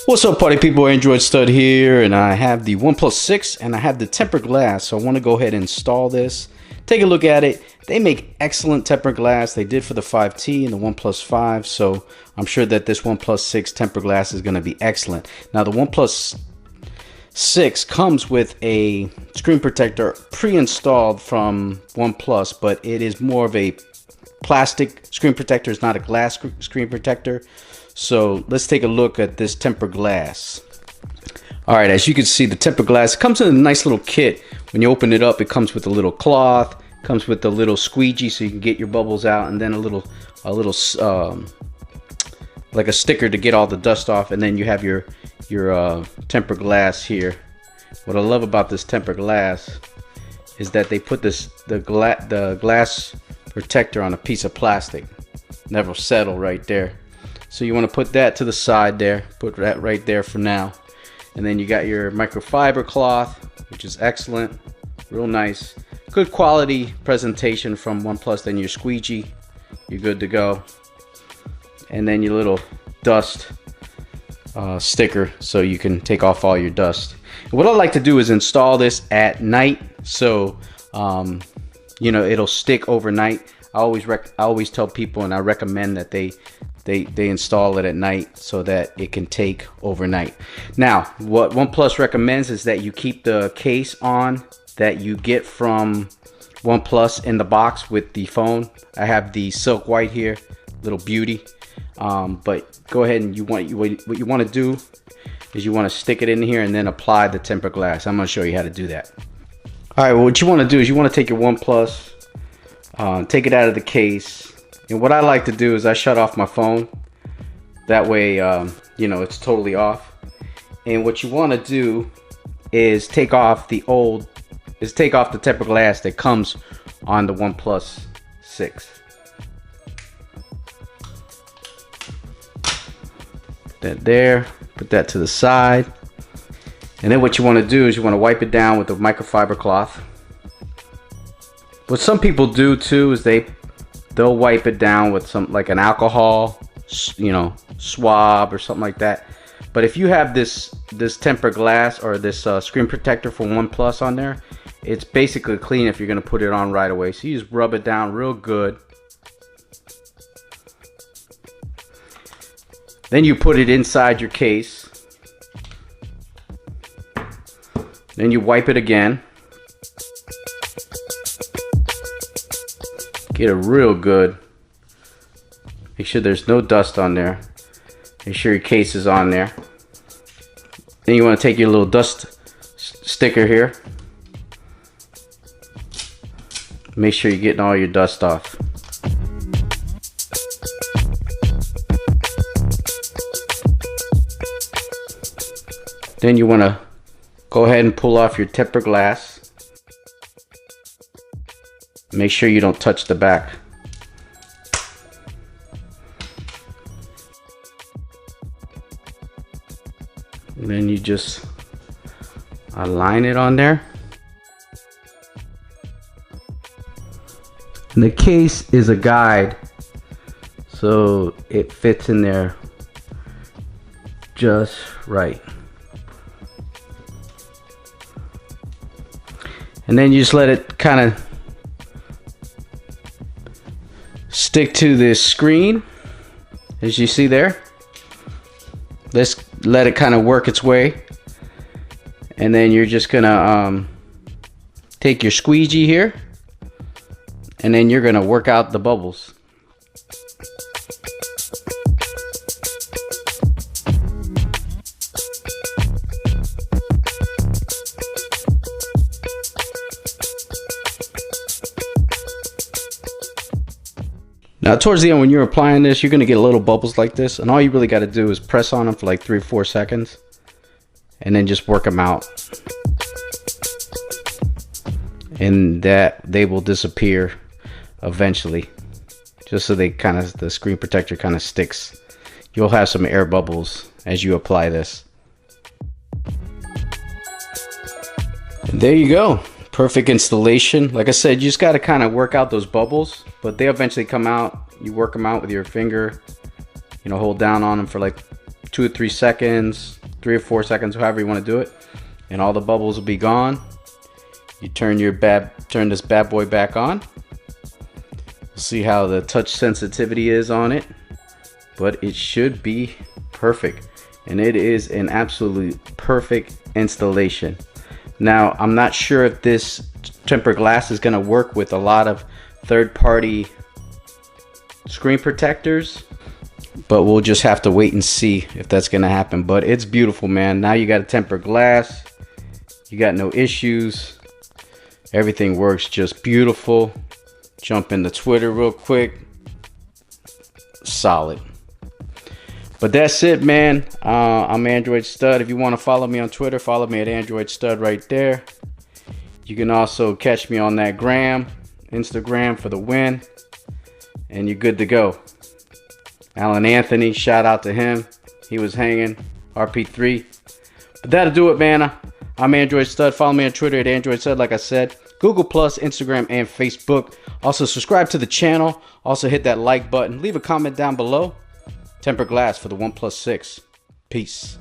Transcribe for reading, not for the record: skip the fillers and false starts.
What's up, party people? Android Stud here, and I have the OnePlus 6 and I have the tempered glass. So I want to go ahead and install this. Take a look at it. They make excellent tempered glass. They did for the 5T and the OnePlus 5, so I'm sure that this OnePlus 6 tempered glass is going to be excellent. Now the OnePlus 6 comes with a screen protector pre-installed from OnePlus, but it is more of a plastic screen protector. It's not a glass screen protector. So let's take a look at this tempered glass. All right, as you can see, the tempered glass comes in a nice little kit. When you open it up, it comes with a little cloth, comes with a little squeegee so you can get your bubbles out, and then a little like a sticker to get all the dust off, and then you have your tempered glass here. What I love about this tempered glass is that they put the glass protector on a piece of plastic. Never settle right there. So you want to put that to the side there, put that right there for now. And then you got your microfiber cloth, which is excellent, real nice. Good quality presentation from OnePlus. Then your squeegee, you're good to go. And then your little dust sticker so you can take off all your dust. And what I like to do is install this at night, so you know, it'll stick overnight. I always tell people, and I recommend that they install it at night so that it can take overnight. Now, what OnePlus recommends is that you keep the case on that you get from OnePlus in the box with the phone. I have the silk white here, little beauty. But go ahead and what you want to do is you want to stick it in here and then apply the tempered glass. I'm going to show you how to do that. All right, well, what you want to do is you want to take your OnePlus, take it out of the case. And what I like to do is I shut off my phone. That way, you know, it's totally off. And what you want to do is take off the tempered glass that comes on the OnePlus 6. Put that there. Put that to the side. And then what you want to do is you want to wipe it down with the microfiber cloth. What some people do too is they'll wipe it down with some, like an alcohol, you know, swab or something like that. But if you have this tempered glass or this screen protector for OnePlus on there, it's basically clean if you're going to put it on right away. So you just rub it down real good. Then you put it inside your case. Then you wipe it again. Get it real good. Make sure there's no dust on there. Make sure your case is on there. Then you want to take your little dust sticker here. Make sure you're getting all your dust off. Then you want to go ahead and pull off your tempered glass. Make sure you don't touch the back. And then you just align it on there. And the case is a guide, so it fits in there just right. And then you just let it kind of stick to this screen, as you see there. Let's let it kind of work its way. And then you're just gonna take your squeegee here, and then you're gonna work out the bubbles. Now towards the end, when you're applying this, you're going to get little bubbles like this, and all you really got to do is press on them for like 3 or 4 seconds and then just work them out, and that they will disappear eventually, just so the screen protector kind of sticks. You'll have some air bubbles as you apply this. And there you go. Perfect installation. Like I said, you just got to kind of work out those bubbles, but they eventually come out. You work them out with your finger, you know, hold down on them for like 2 or 3 seconds, 3 or 4 seconds, however you want to do it, and all the bubbles will be gone. You turn this bad boy back on. See how the touch sensitivity is on it, but it should be perfect, and it is an absolute perfect installation. Now, I'm not sure if this tempered glass is going to work with a lot of third-party screen protectors, but we'll just have to wait and see if that's going to happen. But it's beautiful, man. Now you got a tempered glass, you got no issues, everything works just beautiful. Jump into Twitter real quick. Solid. But that's it, man. I'm Android Stud. If you want to follow me on Twitter, follow me at Android Stud right there. You can also catch me on that Instagram for the win, and you're good to go. Alan Anthony, shout out to him. He was hanging. RP3. But that'll do it, man. I'm Android Stud. Follow me on Twitter at Android Stud, like I said. Google+, Instagram, and Facebook. Also, subscribe to the channel. Also, hit that like button. Leave a comment down below. Tempered glass for the OnePlus 6. Peace.